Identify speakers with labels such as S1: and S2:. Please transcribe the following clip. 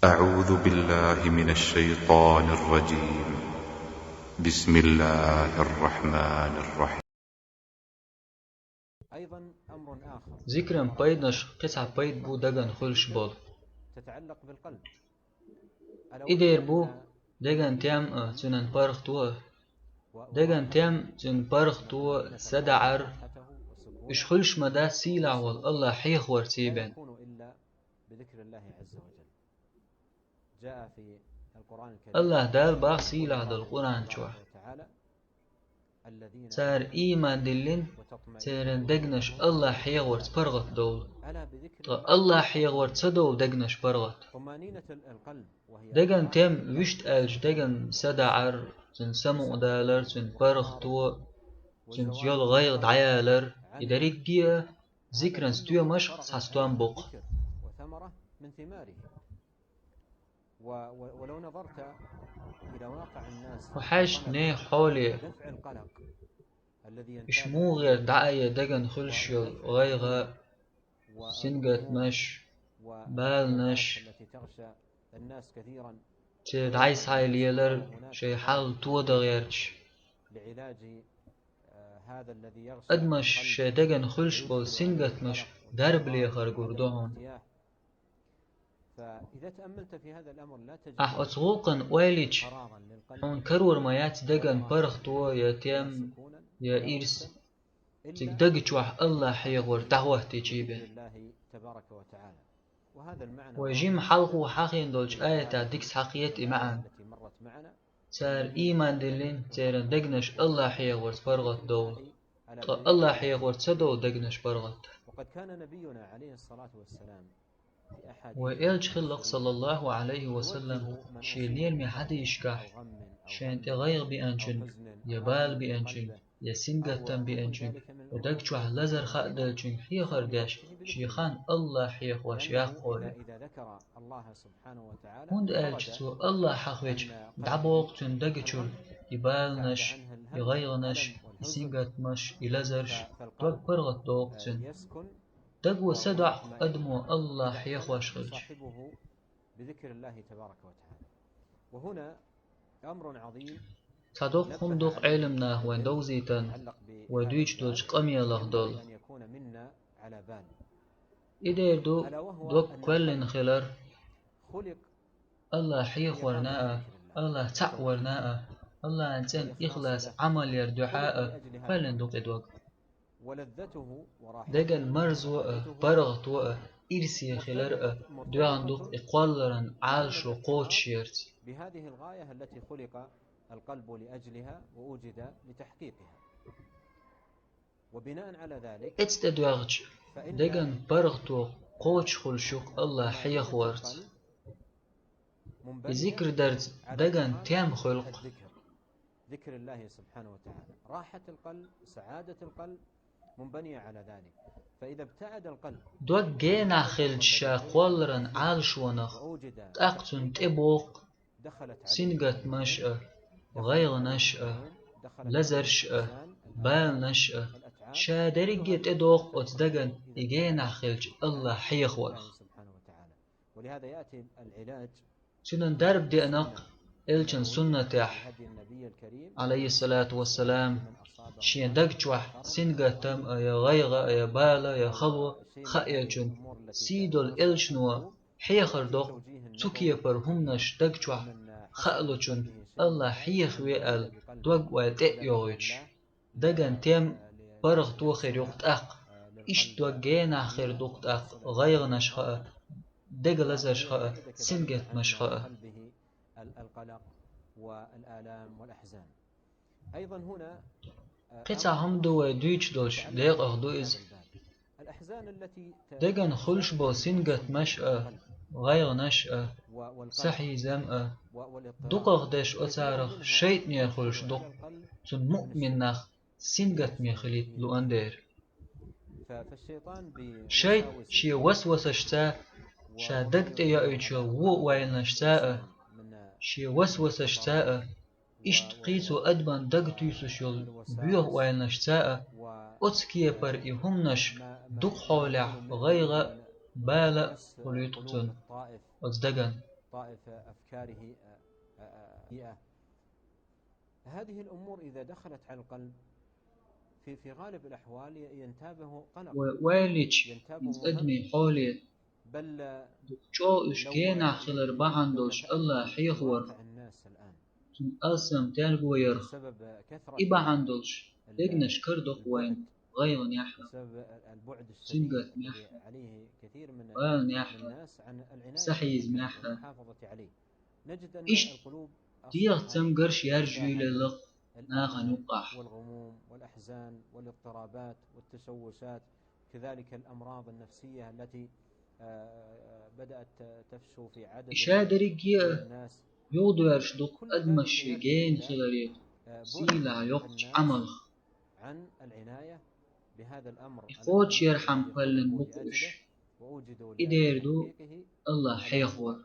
S1: أعوذ بالله من الشيطان الرجيم. بسم الله الرحمن الرحيم.
S2: أيضا أمر آخر
S3: ذكرًا بيدنش قطع بيد بو دغن خلش بول
S2: تتعلق بالقلب.
S3: إدير بو دغن تيام تنن بارخ تو دغن تيام تن بارخ تو سدعر إش خلش مدا سيلع والله حيخ
S2: لا
S3: ورتيبن
S2: يكون إلا بذكر الله عز وجل. جاء في القرآن الكريم
S3: الله دال باخ سيلع دل قرآن شو
S2: وتعالى الذين
S3: تار إيمان دلين تارن دغنش الله حيخ ورت برغت دول
S2: ألا بذكر
S3: الله حيخ ورت سدول دغنش برغت
S2: طمأنينة القلب وهي
S3: دغن تيام وشت ألج دغن سدعر تن سمو دالر تن بارخ تو تن جيال غير دعيالر إداريك دي ذكرًا ستوى مش ساستوان بوق
S2: ذكر وثمرة من ثماره. ولو نظرت إلى واقع الناس
S3: وحاش ني حولي
S2: دفع القلق الذي
S3: إش
S2: ينتاب
S3: مو غير دعاية دغن خلشيو غيغا سنجت مش بالنش
S2: التي تغشى الناس كثيرا
S3: تدعيس هاي ليلر شي حال تو دغيرش
S2: لعلاج هذا الذي يغشى
S3: أدمش شي دغن خلش بول سنجت مش درب لي خرقردوهم
S2: فإذا تأملت في هذا الأمر لا تجد
S3: أتغوقن ويليش
S2: قرارا للقلب
S3: هون كرور مايات دغن برخ تو يتيم يا إيرس تقدقش وح الله حيغور دعوة تجيبه
S2: الله تبارك وتعالى. وهذا المعنى
S3: وجيم حلقو حقين دولش آية ديكس حقيت معا
S2: التي مرت معنا
S3: تار إيمان دلين تارن دقنش الله حيغور برغت دول الله حيغور تسدو دقنش برغت.
S2: وقد كان نبينا عليه الصلاة والسلام في أحد
S3: وإلج خلق صلى الله عليه وسلم شيلين مي حد يشكح شان تغير بأنجن يبال بأنجن يسنجتن بأنجن ودقش وح لزر خأدلجن حي خرقاش شيخان الله حيخ وشيخ قولي
S2: إذا ذكر الله سبحانه وتعالى
S3: هند ألجتو الله حقوج دعبوق تن دقشل يبالنش يغيرنش يسنجتمش يلزرش دوك برغت دوقتن
S2: يسكن
S3: دقو سدع أدمو الله حيخ وشغلش
S2: صاحبه بذكر الله تبارك وتعالى. وهنا أمر عظيم
S3: صدوق خندق علمنا وين دوزيتن
S2: يتعلق
S3: ودويش دوش قمي الله دول
S2: أن يكون منا على بال
S3: إدير دو
S2: ألا وهو
S3: دوك
S2: أن
S3: كلن خلر
S2: خلق
S3: الله حيخ ورناء الله تع ورناء الله أنسان إخلاص عمل يردحاء كلن دوك إدوك
S2: ولذته وراحته
S3: دقن مرزو برغ تو إرسي خلر دوان دوك إقوالرن عالش وقوت شيرت
S2: بهذه الغاية التي خلق القلب لأجلها ووجد لتحقيقها. وبناء على ذلك
S3: اتستدوغج دقن برغ تو قوتش خلشوك الله حيخ ورت ذكر درز دقن تام خلق
S2: ذكر الله سبحانه وتعالى. راحة القلب سعادة القلب منبنية على ذلك. فإذا ابتعد القلب
S3: دوك جينا خلج شاقوالرن عالش ونخ
S2: ووجد
S3: تأقتن تبوق
S2: دخلت
S3: سنجت مشأة غير نشأة لزر شأة بال نشأة شادرقة تدوق وتدقن إجينا خلج الله حيخور
S2: سبحانه وتعالى. ولهذا يأتي العلاج
S3: سنن درب دي أنق إلجن سنة تح
S2: هدي النبي الكريم
S3: عليه الصلاة والسلام شين دقجوح سنجتم يا غيغة يا بالا يا خلوة خأيجن سيدول إلشنوا حيخر دوق تكيه برهمنش دقجوح خألوجن الله حيخ ويأل دوق والتأ يوغيش دقن تيم برغ توخير يوقت أق إش دوق جينا خير دوقت أق غيغ نشخاء دقل أزرشخاء سنجت مشخاء
S2: قلبه القلق والآلام والأحزان. أيضا هنا
S3: قطع هم دو دويش دوش ليق أخدو إز
S2: الأحزان التي
S3: دقن خلش بو سنجت مشأة غير نشأة صحي زمأة دوق أخدش أتعرف شيط ميا خلش دوق تن مؤمن نخ سنجت ميا خليت لو أندير
S2: فالشيطان
S3: شيط شي وسوسة شتا شا دقت يا إيشو وو وين شتا شي وسوسة شتا إشت قيسو أدبان دقت يسوشول بيوه وين شتا أتكي بر إهمنش دوق حولع غيغ بالا وليتقتن أزدقن
S2: لطائف أفكاره هذه الأمور إذا دخلت على القلب في غالب الأحوال ينتابه قلق،
S3: ويليش أدمي حولي
S2: بل
S3: شو إشكينا خلر بعندوش الله حيخور
S2: الناس الآن
S3: أصلا تلقوا يرخ
S2: بسبب كثرة
S3: إبا عندوش لقناش كردوك وين غيون يحلى
S2: بسبب البعد
S3: سنقت
S2: الشديد
S3: محلى
S2: عليه كثير من
S3: غيون يحلى
S2: الناس عن العناية
S3: سحيز محلى
S2: والمحافظة عليه. نجد أن
S3: إيش
S2: القلوب
S3: ديغ تمقرش يرجو إلى اللق ناخن
S2: الآلام
S3: يقح
S2: والغموم والأحزان والاضطرابات والتشوشات، كذلك الأمراض النفسية التي بدأت تفشو في عدد
S3: إشادري
S2: من الناس.
S3: يوضو يرشدوك أدمش جين خلاليت سيلا يقش عمل
S2: عن العناية بهذا الأمر
S3: إفوتش يرحم قلن بطوش إديردو الله حيخور